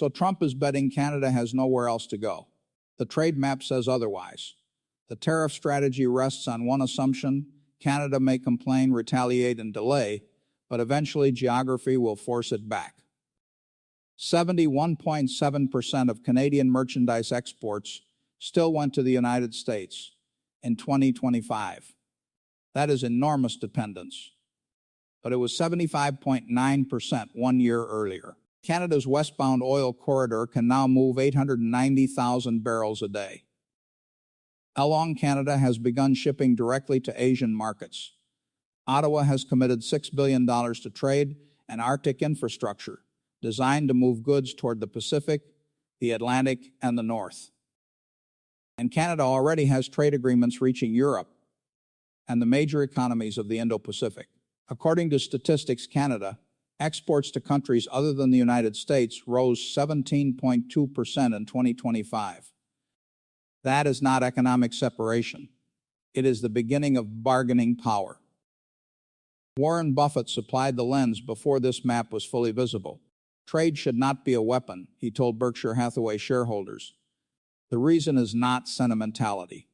So Trump is betting Canada has nowhere else to go. The trade map says otherwise. The tariff strategy rests on one assumption: Canada may complain, retaliate, and delay, but eventually geography will force it back. 71.7% of Canadian merchandise exports still went to the United States in 2025. That is enormous dependence. But it was 75.9% 1 year earlier. Canada's westbound oil corridor can now move 890,000 barrels a day. Along Canada has begun shipping directly to Asian markets. Ottawa has committed $6 billion to trade and Arctic infrastructure, designed to move goods toward the Pacific, the Atlantic, and the North. And Canada already has trade agreements reaching Europe and the major economies of the Indo-Pacific. According to Statistics Canada, exports to countries other than the United States rose 17.2% in 2025. That is not economic separation. It is the beginning of bargaining power. Warren Buffett supplied the lens before this map was fully visible. Trade should not be a weapon, he told Berkshire Hathaway shareholders. The reason is not sentimentality.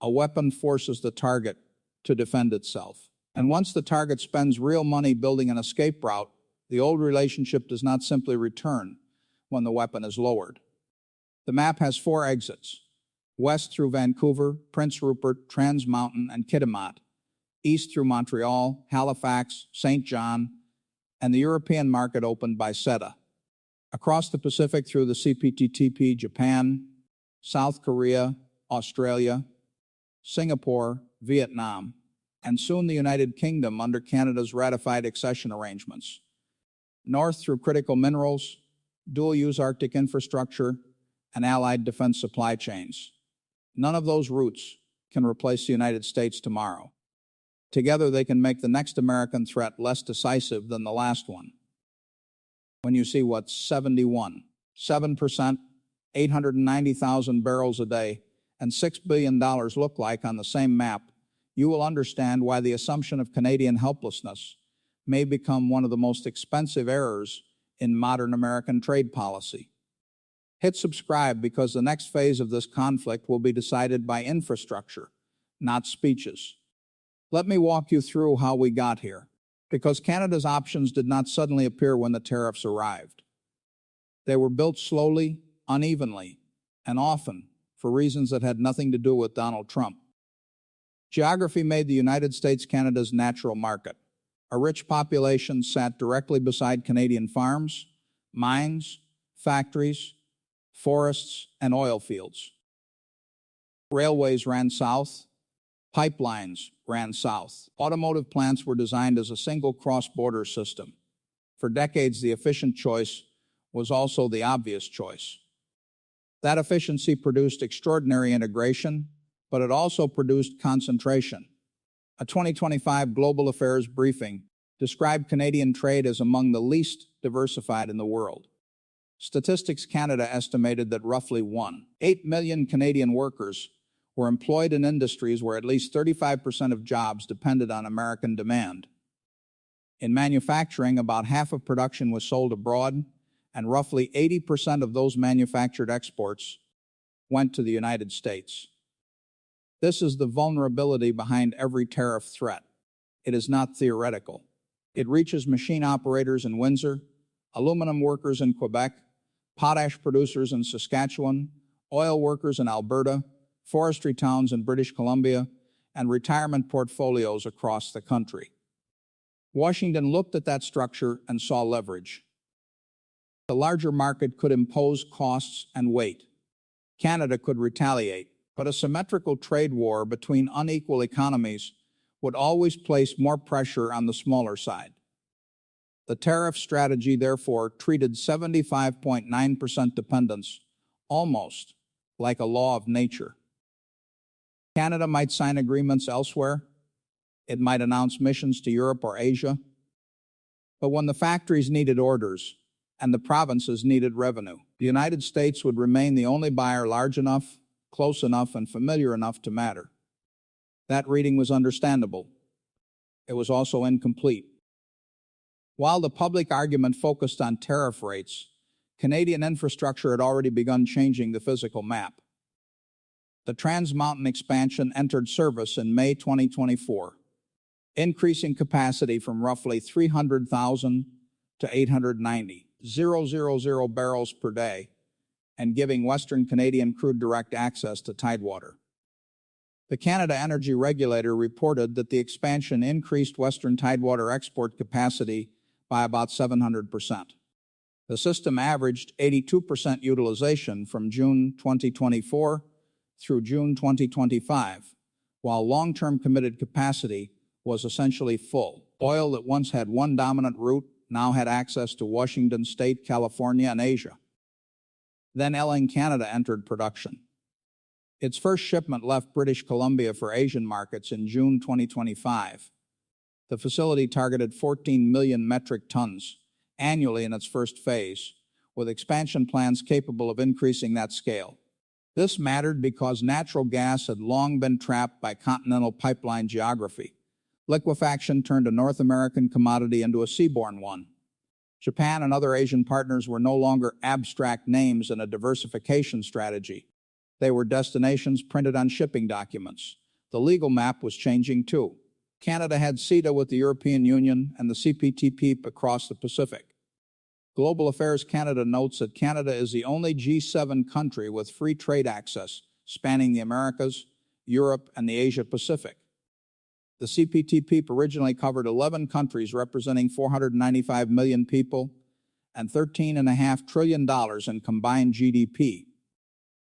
A weapon forces the target to defend itself. And once the target spends real money building an escape route, the old relationship does not simply return when the weapon is lowered. The map has 4 exits: west through Vancouver, Prince Rupert, Trans Mountain, and Kitimat, east through Montreal, Halifax, St. John, and the European market opened by CETA. Across the Pacific through the CPTPP, Japan, South Korea, Australia, Singapore, Vietnam, and soon the United Kingdom under Canada's ratified accession arrangements. North through critical minerals, dual-use Arctic infrastructure, and allied defense supply chains. None of those routes can replace the United States tomorrow. Together they can make the next American threat less decisive than the last one. When you see what 7%, 890,000 barrels a day, and $6 billion look like on the same map, you will understand why the assumption of Canadian helplessness may become one of the most expensive errors in modern American trade policy. Hit subscribe because the next phase of this conflict will be decided by infrastructure, not speeches. Let me walk you through how we got here, because Canada's options did not suddenly appear when the tariffs arrived. They were built slowly, unevenly, and often for reasons that had nothing to do with Donald Trump. Geography made the United States Canada's natural market. A rich population sat directly beside Canadian farms, mines, factories, forests, and oil fields. Railways ran south. Pipelines ran south. Automotive plants were designed as a single cross-border system. For decades, the efficient choice was also the obvious choice. That efficiency produced extraordinary integration, but it also produced concentration. A 2025 Global Affairs briefing described Canadian trade as among the least diversified in the world. Statistics Canada estimated that roughly 1.8 million Canadian workers were employed in industries where at least 35% of jobs depended on American demand. In manufacturing, about half of production was sold abroad, and roughly 80% of those manufactured exports went to the United States. This is the vulnerability behind every tariff threat. It is not theoretical. It reaches machine operators in Windsor, aluminum workers in Quebec, potash producers in Saskatchewan, oil workers in Alberta, forestry towns in British Columbia, and retirement portfolios across the country. Washington looked at that structure and saw leverage. The larger market could impose costs and weight. Canada could retaliate, but a symmetrical trade war between unequal economies would always place more pressure on the smaller side. The tariff strategy, therefore, treated 75.9% dependence almost like a law of nature. Canada might sign agreements elsewhere. It might announce missions to Europe or Asia. But when the factories needed orders and the provinces needed revenue, the United States would remain the only buyer large enough, close enough, and familiar enough to matter. That reading was understandable. It was also incomplete. While the public argument focused on tariff rates, Canadian infrastructure had already begun changing the physical map. The Trans Mountain expansion entered service in May 2024, increasing capacity from roughly 300,000 to 890,000 barrels per day, and giving Western Canadian crude direct access to tidewater. The Canada Energy Regulator reported that the expansion increased Western tidewater export capacity by about 700%. The system averaged 82% utilization from June 2024 through June 2025, while long-term committed capacity was essentially full. Oil that once had one dominant route now had access to Washington State, California, and Asia. Then LNG Canada entered production. Its first shipment left British Columbia for Asian markets in June 2025. The facility targeted 14 million metric tons annually in its first phase, with expansion plans capable of increasing that scale. This mattered because natural gas had long been trapped by continental pipeline geography. Liquefaction turned a North American commodity into a seaborne one. Japan and other Asian partners were no longer abstract names in a diversification strategy. They were destinations printed on shipping documents. The legal map was changing too. Canada had CETA with the European Union and the CPTPP across the Pacific. Global Affairs Canada notes that Canada is the only G7 country with free trade access spanning the Americas, Europe, and the Asia-Pacific. The CPTPP originally covered 11 countries representing 495 million people and $13.5 trillion in combined GDP,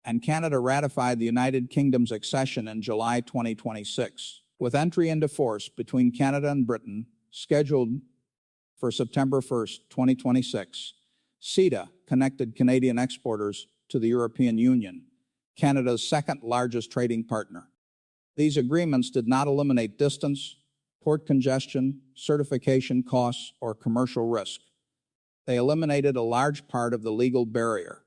and Canada ratified the United Kingdom's accession in July 2026, with entry into force between Canada and Britain scheduled for September 1, 2026. CETA connected Canadian exporters to the European Union, Canada's second largest trading partner. These agreements did not eliminate distance, port congestion, certification costs, or commercial risk. They eliminated a large part of the legal barrier.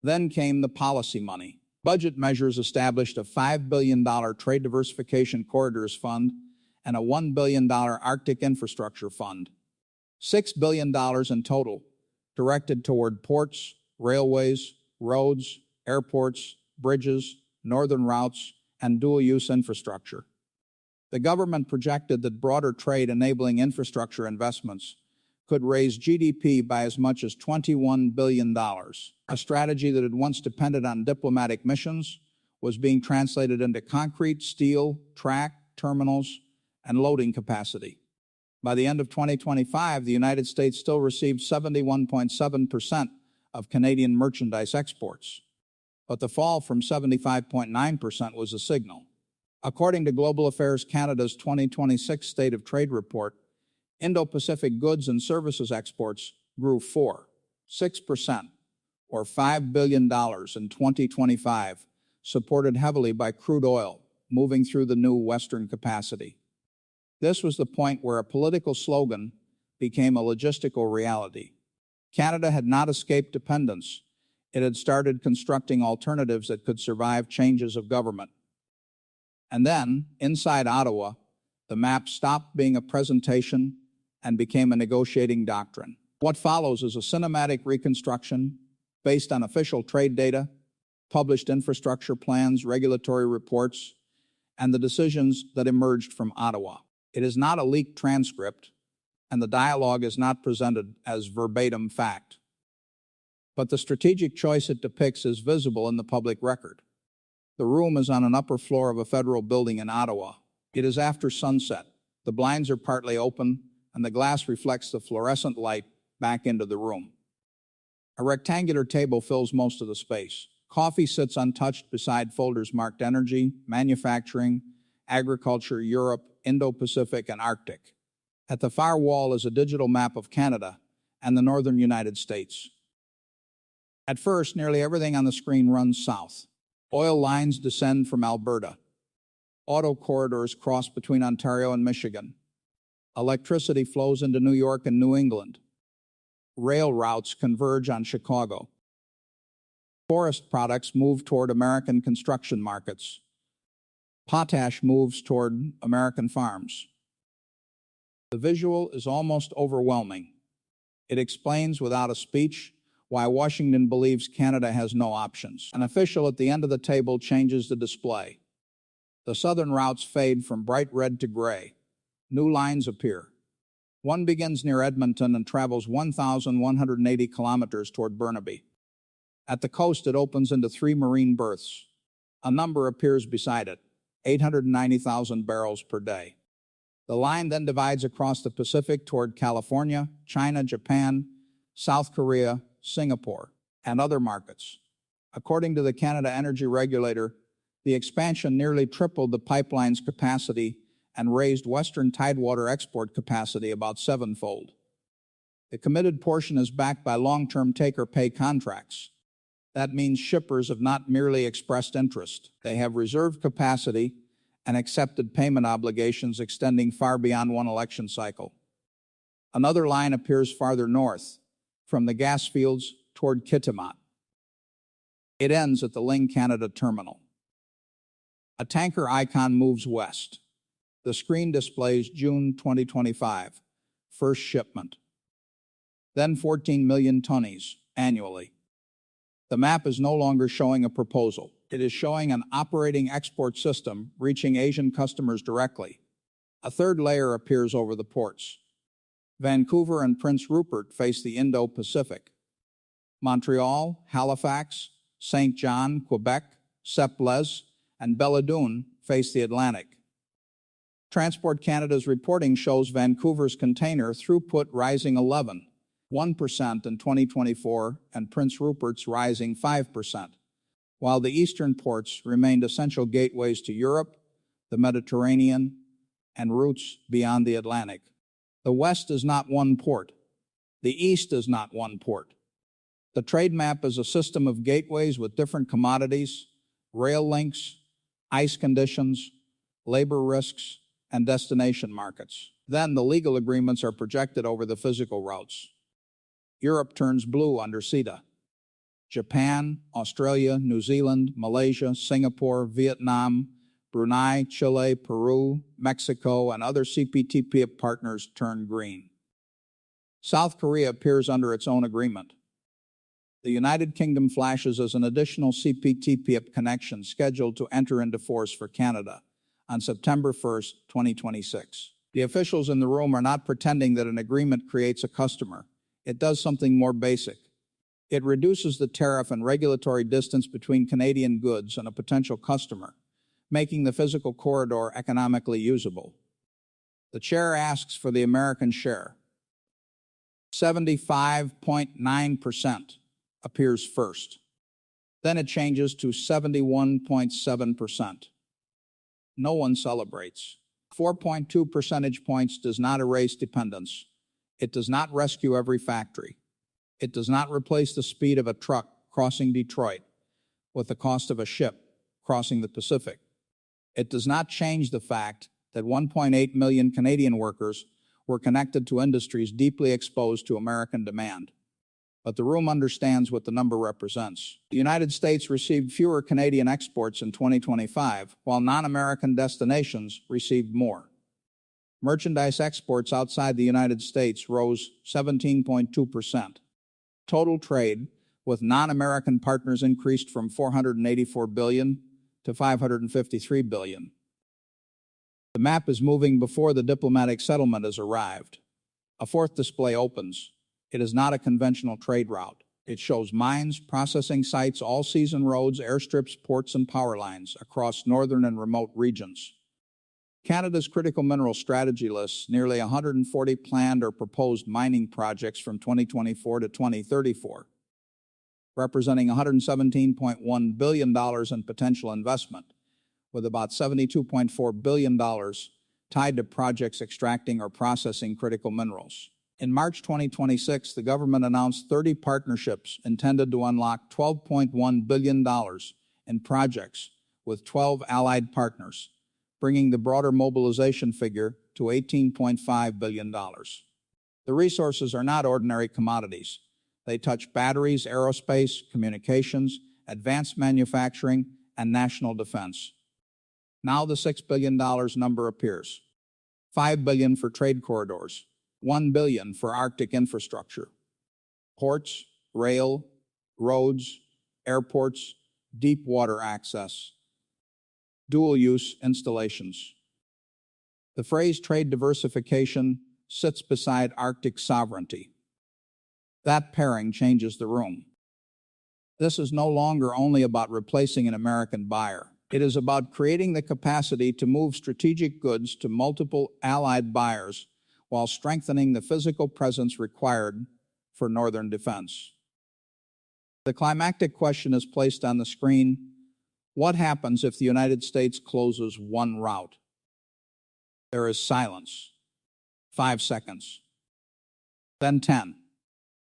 Then came the policy money. Budget measures established a $5 billion Trade Diversification Corridors Fund and a $1 billion Arctic Infrastructure Fund. $6 billion in total, directed toward ports, railways, roads, airports, bridges, northern routes, and dual-use infrastructure. The government projected that broader trade enabling infrastructure investments could raise GDP by as much as $21 billion. A strategy that had once depended on diplomatic missions was being translated into concrete, steel, track, terminals, and loading capacity. By the end of 2025, the United States still received 71.7% of Canadian merchandise exports, but the fall from 75.9% was a signal. According to Global Affairs Canada's 2026 State of Trade Report, Indo-Pacific goods and services exports grew 6%, or $5 billion in 2025, supported heavily by crude oil, moving through the new Western capacity. This was the point where a political slogan became a logistical reality. Canada had not escaped dependence. It had started constructing alternatives that could survive changes of government. And then, inside Ottawa, the map stopped being a presentation and became a negotiating doctrine. What follows is a cinematic reconstruction based on official trade data, published infrastructure plans, regulatory reports, and the decisions that emerged from Ottawa. It is not a leaked transcript, and the dialogue is not presented as verbatim fact. But the strategic choice it depicts is visible in the public record. The room is on an upper floor of a federal building in Ottawa. It is after sunset. The blinds are partly open, and the glass reflects the fluorescent light back into the room. A rectangular table fills most of the space. Coffee sits untouched beside folders marked Energy, Manufacturing, Agriculture, Europe, Indo-Pacific, and Arctic. At the far wall is a digital map of Canada and the northern United States. At first, nearly everything on the screen runs south. Oil lines descend from Alberta. Auto corridors cross between Ontario and Michigan. Electricity flows into New York and New England. Rail routes converge on Chicago. Forest products move toward American construction markets. Potash moves toward American farms. The visual is almost overwhelming. It explains without a speech Why Washington believes Canada has no options. An official at the end of the table changes the display. The southern routes fade from bright red to gray. New lines appear. One begins near Edmonton and travels 1,180 kilometers toward Burnaby. At the coast, it opens into 3 marine berths. A number appears beside it, 890,000 barrels per day. The line then divides across the Pacific toward California, China, Japan, South Korea, Singapore, and other markets. According to the Canada Energy Regulator, the expansion nearly tripled the pipeline's capacity and raised Western tidewater export capacity about 7-fold. The committed portion is backed by long-term take-or-pay contracts. That means shippers have not merely expressed interest. They have reserved capacity and accepted payment obligations extending far beyond one election cycle. Another line appears farther north, from the gas fields toward Kitimat. It ends at the Ling Canada terminal. A tanker icon moves west. The screen displays June 2025, first shipment. Then 14 million tonnes annually. The map is no longer showing a proposal. It is showing an operating export system reaching Asian customers directly. A third layer appears over the ports. Vancouver and Prince Rupert face the Indo-Pacific. Montreal, Halifax, St. John, Quebec, Sept-Les, and Belledune face the Atlantic. Transport Canada's reporting shows Vancouver's container throughput rising 1% in 2024 and Prince Rupert's rising 5%, while the eastern ports remained essential gateways to Europe, the Mediterranean, and routes beyond the Atlantic. The West is not one port. The East is not one port. The trade map is a system of gateways with different commodities, rail links, ice conditions, labor risks, and destination markets. Then the legal agreements are projected over the physical routes. Europe turns blue under CETA. Japan, Australia, New Zealand, Malaysia, Singapore, Vietnam, Brunei, Chile, Peru, Mexico, and other CPTPP partners turn green. South Korea appears under its own agreement. The United Kingdom flashes as an additional CPTPP connection scheduled to enter into force for Canada on September 1, 2026. The officials in the room are not pretending that an agreement creates a customer. It does something more basic. It reduces the tariff and regulatory distance between Canadian goods and a potential customer, making the physical corridor economically usable. The chair asks for the American share. 75.9% appears first. Then it changes to 71.7%. No one celebrates. 4.2 percentage points does not erase dependence. It does not rescue every factory. It does not replace the speed of a truck crossing Detroit with the cost of a ship crossing the Pacific. It does not change the fact that 1.8 million Canadian workers were connected to industries deeply exposed to American demand. But the room understands what the number represents. The United States received fewer Canadian exports in 2025, while non-American destinations received more. Merchandise exports outside the United States rose 17.2%. Total trade with non-American partners increased from $484 billion to $553 billion. The map is moving before the diplomatic settlement has arrived. A fourth display opens. It is not a conventional trade route. It shows mines, processing sites, all-season roads, airstrips, ports, and power lines across northern and remote regions. Canada's critical mineral strategy lists nearly 140 planned or proposed mining projects from 2024 to 2034, representing $117.1 billion in potential investment, with about $72.4 billion tied to projects extracting or processing critical minerals. In March 2026, the government announced 30 partnerships intended to unlock $12.1 billion in projects with 12 allied partners, bringing the broader mobilization figure to $18.5 billion. The resources are not ordinary commodities. They touch batteries, aerospace, communications, advanced manufacturing, and national defense. Now the $6 billion number appears. $5 billion for trade corridors, $1 billion for Arctic infrastructure, ports, rail, roads, airports, deep water access, dual-use installations. The phrase trade diversification sits beside Arctic sovereignty. That pairing changes the room. This is no longer only about replacing an American buyer. It is about creating the capacity to move strategic goods to multiple allied buyers while strengthening the physical presence required for northern defense. The climactic question is placed on the screen: what happens if the United States closes one route? There is silence. 5 seconds. Then 10.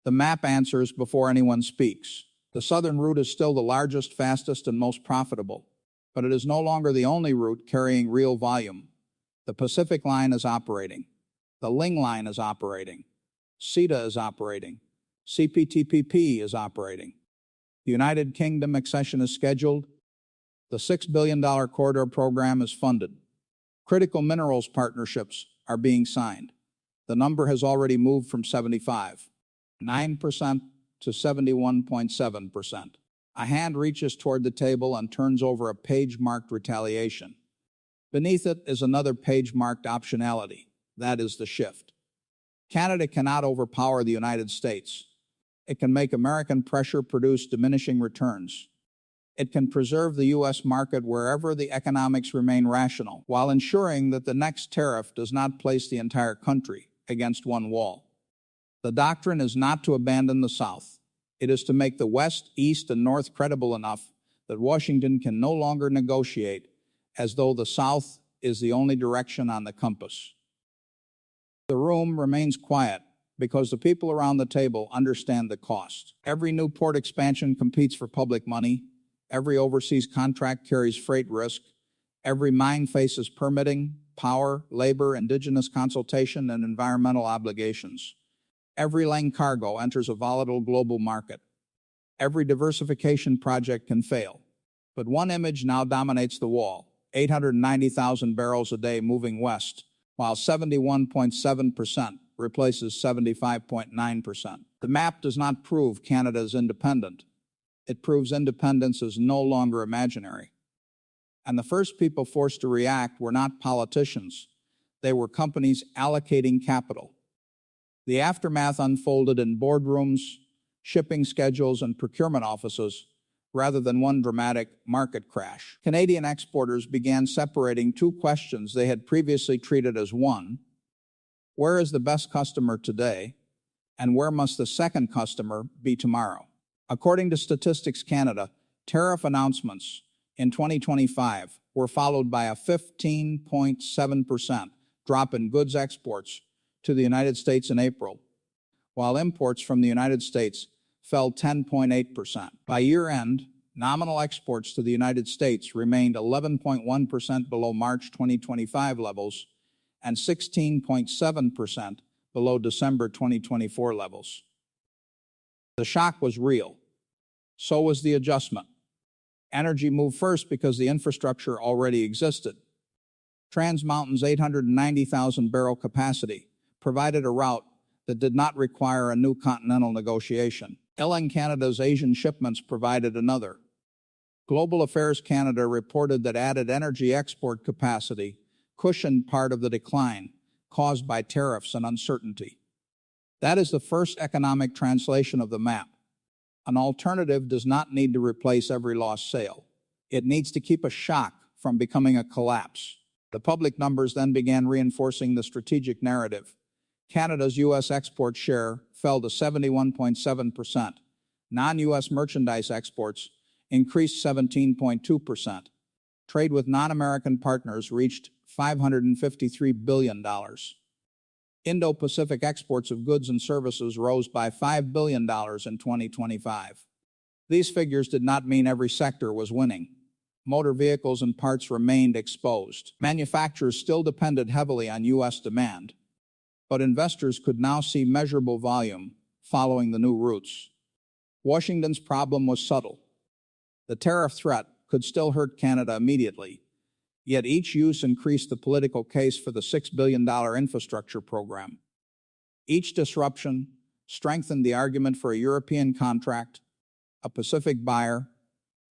The map answers before anyone speaks. The southern route is still the largest, fastest, and most profitable, but it is no longer the only route carrying real volume. The Pacific Line is operating. The Ling Line is operating. CETA is operating. CPTPP is operating. The United Kingdom accession is scheduled. The $6 billion corridor program is funded. Critical minerals partnerships are being signed. The number has already moved from 75.9% to 71.7%. A hand reaches toward the table and turns over a page marked retaliation. Beneath it is another page marked optionality. That is the shift. Canada cannot overpower the United States. It can make American pressure produce diminishing returns. It can preserve the U.S. market wherever the economics remain rational, while ensuring that the next tariff does not place the entire country against one wall. The doctrine is not to abandon the South. It is to make the West, East, and North credible enough that Washington can no longer negotiate as though the South is the only direction on the compass. The room remains quiet because the people around the table understand the cost. Every new port expansion competes for public money. Every overseas contract carries freight risk. Every mine faces permitting, power, labor, indigenous consultation, and environmental obligations. Every lane cargo enters a volatile global market. Every diversification project can fail. But one image now dominates the wall: 890,000 barrels a day moving west, while 71.7% replaces 75.9%. The map does not prove Canada is independent. It proves independence is no longer imaginary. And the first people forced to react were not politicians. They were companies allocating capital. The aftermath unfolded in boardrooms, shipping schedules, and procurement offices, rather than one dramatic market crash. Canadian exporters began separating two questions they had previously treated as one: where is the best customer today, and where must the second customer be tomorrow? According to Statistics Canada, tariff announcements in 2025 were followed by a 15.7% drop in goods exports to the United States in April, while imports from the United States fell 10.8%. By year-end, nominal exports to the United States remained 11.1% below March 2025 levels and 16.7% below December 2024 levels. The shock was real. So was the adjustment. Energy moved first because the infrastructure already existed. Trans Mountain's 890,000 barrel capacity provided a route that did not require a new continental negotiation. LNG Canada's Asian shipments provided another. Global Affairs Canada reported that added energy export capacity cushioned part of the decline caused by tariffs and uncertainty. That is the first economic translation of the map. An alternative does not need to replace every lost sale. It needs to keep a shock from becoming a collapse. The public numbers then began reinforcing the strategic narrative. Canada's U.S. export share fell to 71.7%. Non-U.S. merchandise exports increased 17.2%. Trade with non-American partners reached $553 billion. Indo-Pacific exports of goods and services rose by $5 billion in 2025. These figures did not mean every sector was winning. Motor vehicles and parts remained exposed. Manufacturers still depended heavily on U.S. demand, but investors could now see measurable volume following the new routes. Washington's problem was subtle. The tariff threat could still hurt Canada immediately, yet each use increased the political case for the $6 billion infrastructure program. Each disruption strengthened the argument for a European contract, a Pacific buyer,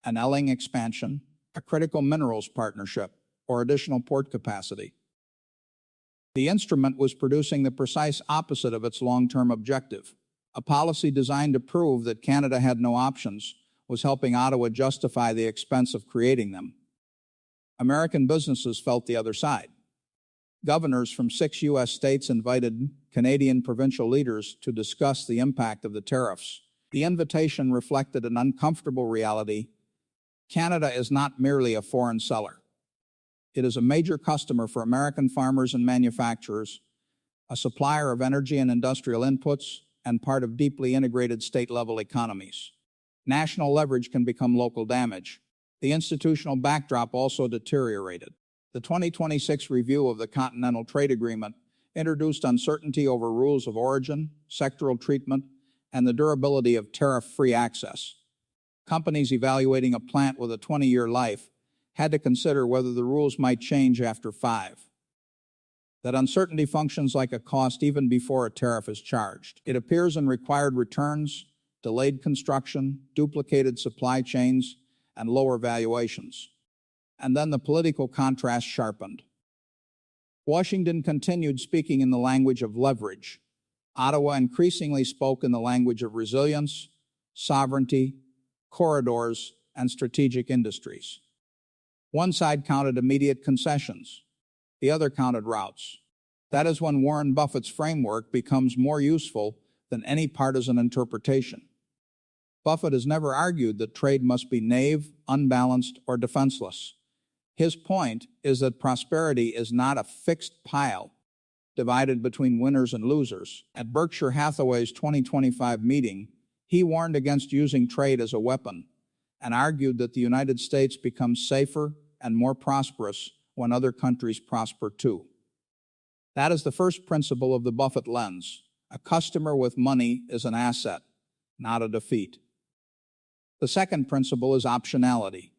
an LNG expansion, a critical minerals partnership, or additional port capacity. The instrument was producing the precise opposite of its long-term objective. A policy designed to prove that Canada had no options was helping Ottawa justify the expense of creating them. American businesses felt the other side. Governors from 6 U.S. states invited Canadian provincial leaders to discuss the impact of the tariffs. The invitation reflected an uncomfortable reality. Canada is not merely a foreign seller. It is a major customer for American farmers and manufacturers, a supplier of energy and industrial inputs, and part of deeply integrated state-level economies. National leverage can become local damage. The institutional backdrop also deteriorated. The 2026 review of the Continental Trade Agreement introduced uncertainty over rules of origin, sectoral treatment, and the durability of tariff-free access. Companies evaluating a plant with a 20-year life had to consider whether the rules might change after 5. That uncertainty functions like a cost even before a tariff is charged. It appears in required returns, delayed construction, duplicated supply chains, and lower valuations. And then the political contrast sharpened. Washington continued speaking in the language of leverage. Ottawa increasingly spoke in the language of resilience, sovereignty, corridors, and strategic industries. One side counted immediate concessions. The other counted routes. That is when Warren Buffett's framework becomes more useful than any partisan interpretation. Buffett has never argued that trade must be naive, unbalanced, or defenseless. His point is that prosperity is not a fixed pile divided between winners and losers. At Berkshire Hathaway's 2025 meeting, he warned against using trade as a weapon and argued that the United States becomes safer and more prosperous when other countries prosper too. That is the first principle of the Buffett Lens. A customer with money is an asset, not a defeat. The second principle is optionality.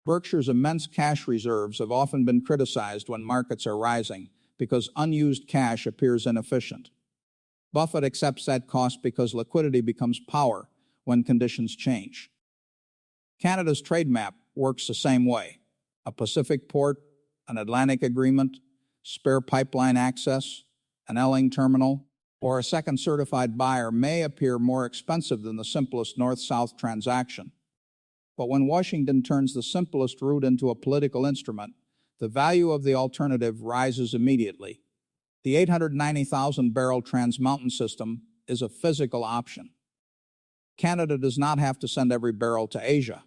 Berkshire's immense cash reserves have often been criticized when markets are rising because unused cash appears inefficient. Buffett accepts that cost because liquidity becomes power when conditions change. Canada's trade map works the same way. A Pacific port, an Atlantic agreement, spare pipeline access, an LNG terminal, or a second certified buyer may appear more expensive than the simplest north-south transaction. But when Washington turns the simplest route into a political instrument, the value of the alternative rises immediately. The 890,000-barrel Trans Mountain system is a physical option. Canada does not have to send every barrel to Asia.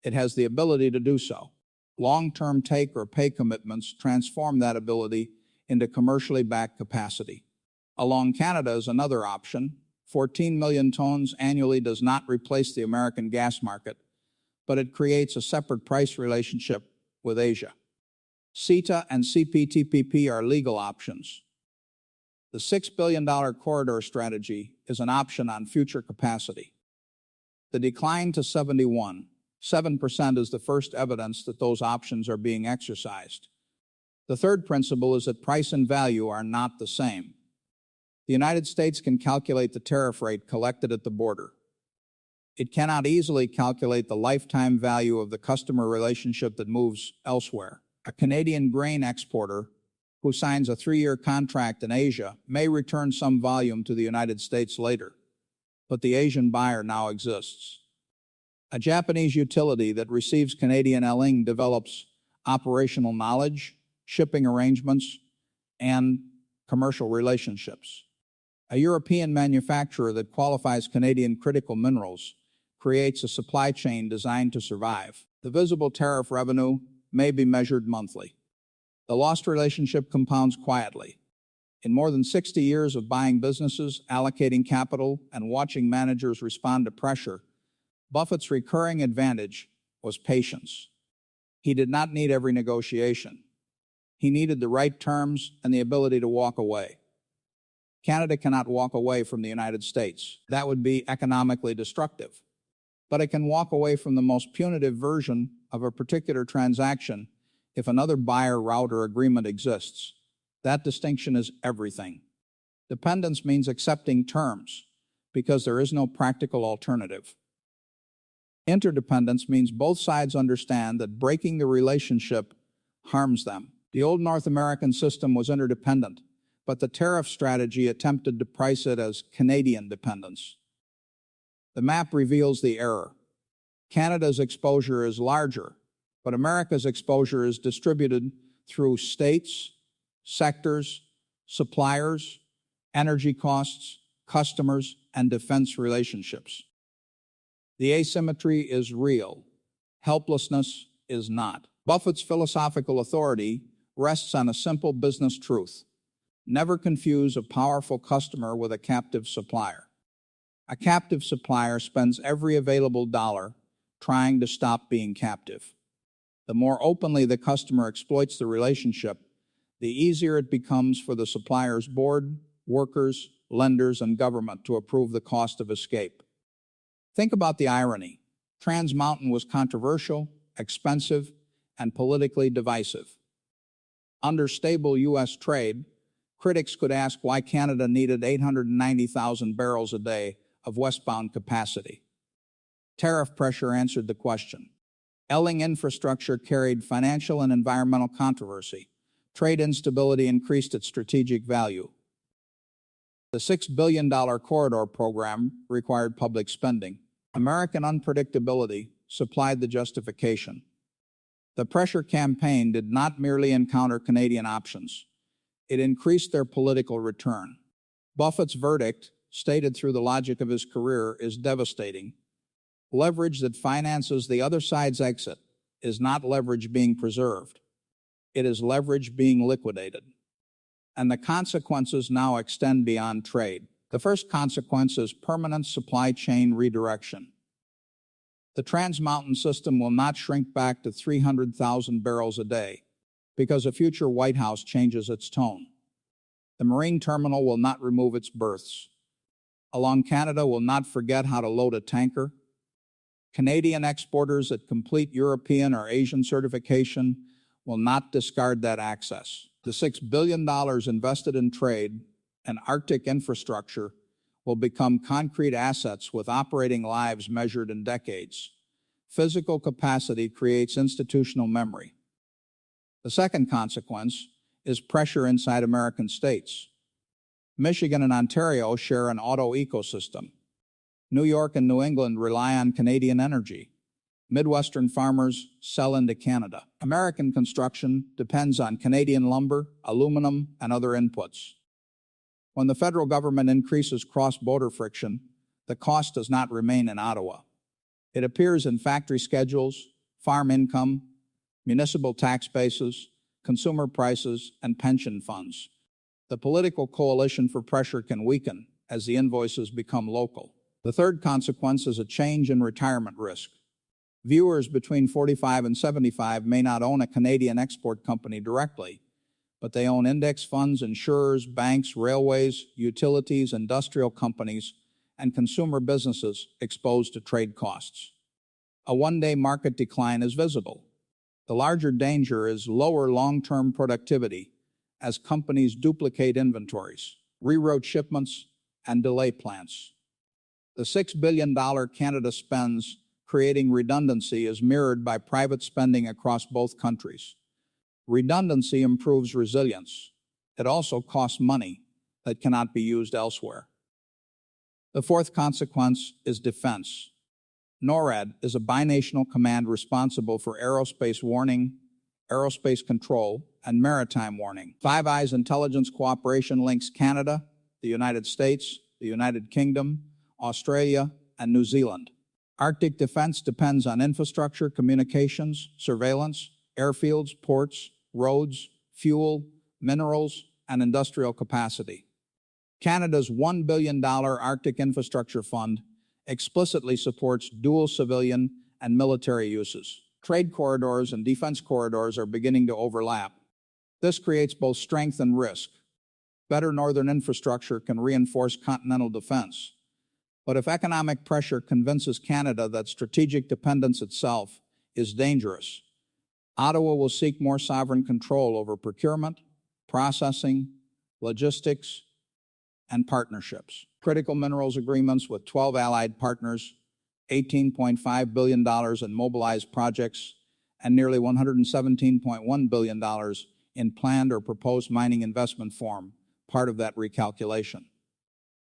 It has the ability to do so. Long-term take or pay commitments transform that ability into commercially backed capacity. Along Canada is another option. 14 million tons annually does not replace the American gas market, but it creates a separate price relationship with Asia. CETA and CPTPP are legal options. The $6 billion corridor strategy is an option on future capacity. The decline to 7% is the first evidence that those options are being exercised. The third principle is that price and value are not the same. The United States can calculate the tariff rate collected at the border. It cannot easily calculate the lifetime value of the customer relationship that moves elsewhere. A Canadian grain exporter who signs a 3-year contract in Asia may return some volume to the United States later, but the Asian buyer now exists. A Japanese utility that receives Canadian LNG develops operational knowledge, shipping arrangements, and commercial relationships. A European manufacturer that qualifies Canadian critical minerals creates a supply chain designed to survive. The visible tariff revenue may be measured monthly. The lost relationship compounds quietly. In more than 60 years of buying businesses, allocating capital, and watching managers respond to pressure, Buffett's recurring advantage was patience. He did not need every negotiation. He needed the right terms and the ability to walk away. Canada cannot walk away from the United States. That would be economically destructive. But it can walk away from the most punitive version of a particular transaction if another buyer, route, or agreement exists. That distinction is everything. Dependence means accepting terms because there is no practical alternative. Interdependence means both sides understand that breaking the relationship harms them. The old North American system was interdependent, but the tariff strategy attempted to price it as Canadian dependence. The map reveals the error. Canada's exposure is larger, but America's exposure is distributed through states, sectors, suppliers, energy costs, customers, and defense relationships. The asymmetry is real. Helplessness is not. Buffett's philosophical authority rests on a simple business truth. Never confuse a powerful customer with a captive supplier. A captive supplier spends every available dollar trying to stop being captive. The more openly the customer exploits the relationship, the easier it becomes for the supplier's board, workers, lenders, and government to approve the cost of escape. Think about the irony. Trans Mountain was controversial, expensive, and politically divisive. Under stable U.S. trade, critics could ask why Canada needed 890,000 barrels a day of westbound capacity. Tariff pressure answered the question. Ailing infrastructure carried financial and environmental controversy. Trade instability increased its strategic value. The $6 billion corridor program required public spending. American unpredictability supplied the justification. The pressure campaign did not merely encounter Canadian options. It increased their political return. Buffett's verdict, stated through the logic of his career, is devastating. Leverage that finances the other side's exit is not leverage being preserved. It is leverage being liquidated. And the consequences now extend beyond trade. The first consequence is permanent supply chain redirection. The Trans Mountain system will not shrink back to 300,000 barrels a day because a future White House changes its tone. The marine terminal will not remove its berths. Along Canada will not forget how to load a tanker. Canadian exporters that complete European or Asian certification will not discard that access. The $6 billion invested in trade and Arctic infrastructure will become concrete assets with operating lives measured in decades. Physical capacity creates institutional memory. The second consequence is pressure inside American states. Michigan and Ontario share an auto ecosystem. New York and New England rely on Canadian energy. Midwestern farmers sell into Canada. American construction depends on Canadian lumber, aluminum, and other inputs. When the federal government increases cross-border friction, the cost does not remain in Ottawa. It appears in factory schedules, farm income, municipal tax bases, consumer prices, and pension funds. The political coalition for pressure can weaken as the invoices become local. The third consequence is a change in retirement risk. Viewers between 45 and 75 may not own a Canadian export company directly, but they own index funds, insurers, banks, railways, utilities, industrial companies, and consumer businesses exposed to trade costs. A one-day market decline is visible. The larger danger is lower long-term productivity as companies duplicate inventories, reroute shipments, and delay plants. The $6 billion Canada spends creating redundancy is mirrored by private spending across both countries. Redundancy improves resilience. It also costs money that cannot be used elsewhere. The fourth consequence is defense. NORAD is a binational command responsible for aerospace warning, aerospace control, and maritime warning. Five Eyes intelligence cooperation links Canada, the United States, the United Kingdom, Australia, and New Zealand. Arctic defense depends on infrastructure, communications, surveillance, airfields, ports, roads, fuel, minerals, and industrial capacity. Canada's $1 billion Arctic Infrastructure Fund explicitly supports dual civilian and military uses. Trade corridors and defense corridors are beginning to overlap. This creates both strength and risk. Better northern infrastructure can reinforce continental defense. But if economic pressure convinces Canada that strategic dependence itself is dangerous, Ottawa will seek more sovereign control over procurement, processing, logistics, and partnerships. critical minerals agreements with 12 allied partners, $18.5 billion in mobilized projects, and nearly $117.1 billion in planned or proposed mining investment form, part of that recalculation.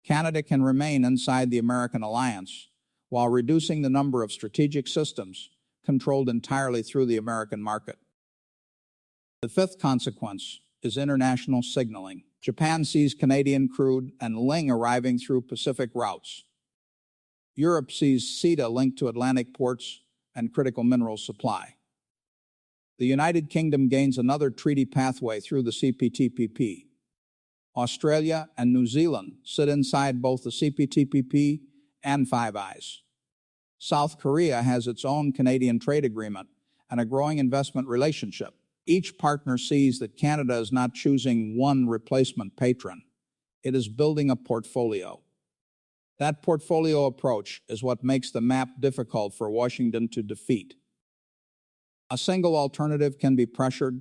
Canada can remain inside the American alliance while reducing the number of strategic systems controlled entirely through the American market. The fifth consequence is international signaling. Japan sees Canadian crude and Ling arriving through Pacific routes. Europe sees CETA linked to Atlantic ports and critical minerals supply. The United Kingdom gains another treaty pathway through the CPTPP. Australia and New Zealand sit inside both the CPTPP and Five Eyes. South Korea has its own Canadian trade agreement and a growing investment relationship. Each partner sees that Canada is not choosing one replacement patron. It is building a portfolio. That portfolio approach is what makes the map difficult for Washington to defeat. A single alternative can be pressured.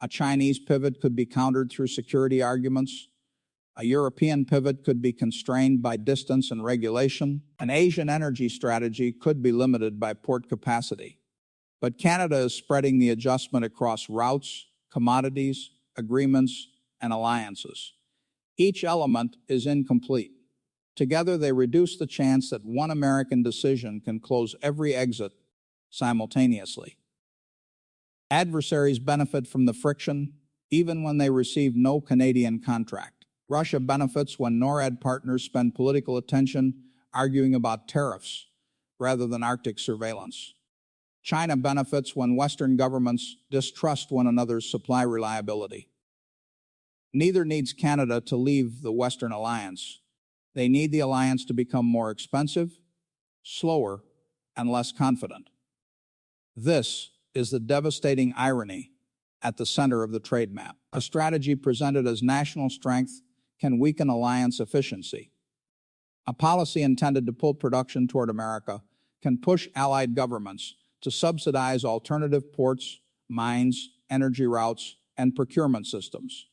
A Chinese pivot could be countered through security arguments. A European pivot could be constrained by distance and regulation. An Asian energy strategy could be limited by port capacity. But Canada is spreading the adjustment across routes, commodities, agreements, and alliances. Each element is incomplete. Together, they reduce the chance that one American decision can close every exit simultaneously. Adversaries benefit from the friction, even when they receive no Canadian contract. Russia benefits when NORAD partners spend political attention arguing about tariffs rather than Arctic surveillance. China benefits when Western governments distrust one another's supply reliability. Neither needs Canada to leave the Western alliance. They need the alliance to become more expensive, slower, and less confident. This is the devastating irony at the center of the trade map. A strategy presented as national strength can weaken alliance efficiency. A policy intended to pull production toward America can push allied governments to subsidize alternative ports, mines, energy routes, and procurement systems.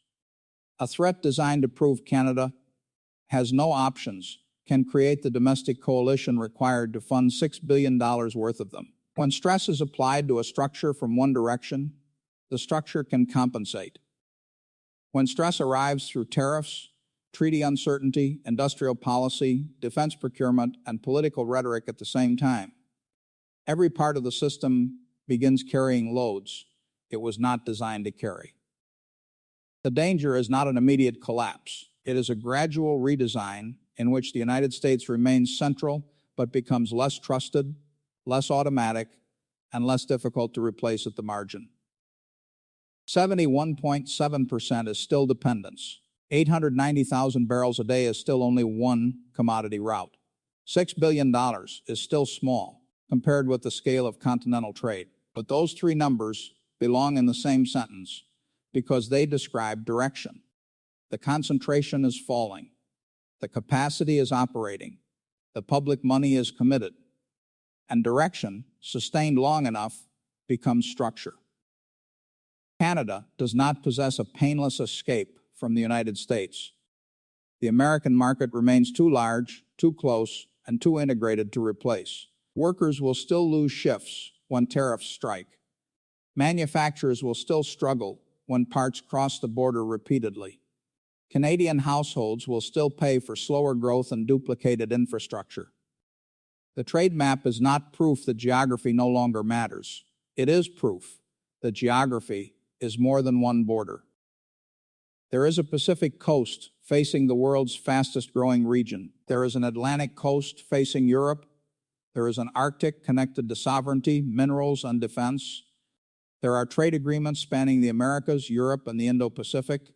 A threat designed to prove Canada has no options can create the domestic coalition required to fund $6 billion worth of them. When stress is applied to a structure from one direction, the structure can compensate. When stress arrives through tariffs, treaty uncertainty, industrial policy, defense procurement, and political rhetoric at the same time, every part of the system begins carrying loads it was not designed to carry. The danger is not an immediate collapse. It is a gradual redesign in which the United States remains central but becomes less trusted, less automatic, and less difficult to replace at the margin. 71.7% is still dependence. 890,000 barrels a day is still only one commodity route. $6 billion is still small compared with the scale of continental trade. But those three numbers belong in the same sentence because they describe direction. The concentration is falling. The capacity is operating. The public money is committed. And direction, sustained long enough, becomes structure. Canada does not possess a painless escape from the United States. The American market remains too large, too close, and too integrated to replace. Workers will still lose shifts when tariffs strike. Manufacturers will still struggle when parts cross the border repeatedly. Canadian households will still pay for slower growth and duplicated infrastructure. The trade map is not proof that geography no longer matters. It is proof that geography is more than one border. There is a Pacific coast facing the world's fastest growing region. There is an Atlantic coast facing Europe. There is an Arctic connected to sovereignty, minerals, and defense. There are trade agreements spanning the Americas, Europe, and the Indo-Pacific.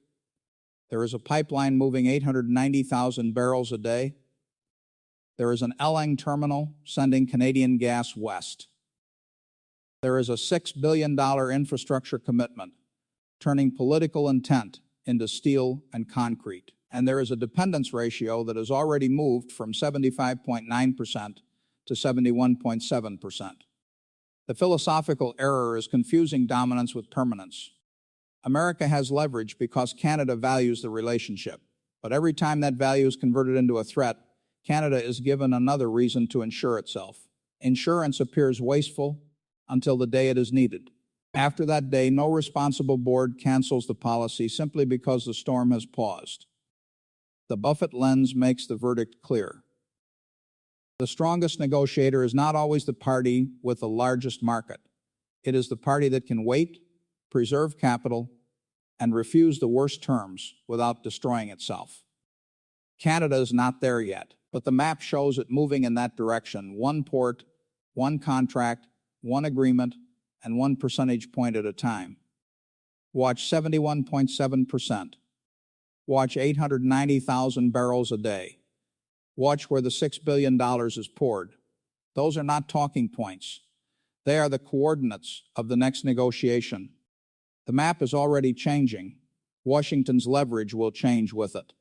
There is a pipeline moving 890,000 barrels a day. There is an LNG terminal sending Canadian gas west. There is a $6 billion infrastructure commitment, turning political intent into steel and concrete. And there is a dependence ratio that has already moved from 75.9% to 71.7%. The philosophical error is confusing dominance with permanence. America has leverage because Canada values the relationship. But every time that value is converted into a threat, Canada is given another reason to insure itself. Insurance appears wasteful until the day it is needed. After that day, no responsible board cancels the policy simply because the storm has paused. The Buffett Lens makes the verdict clear. The strongest negotiator is not always the party with the largest market. It is the party that can wait, preserve capital, and refuse the worst terms without destroying itself. Canada is not there yet, but the map shows it moving in that direction: one port, one contract, one agreement, and 1 percentage point at a time. Watch 71.7%. Watch 890,000 barrels a day. Watch where the $6 billion is poured. Those are not talking points. They are the coordinates of the next negotiation. The map is already changing. Washington's leverage will change with it.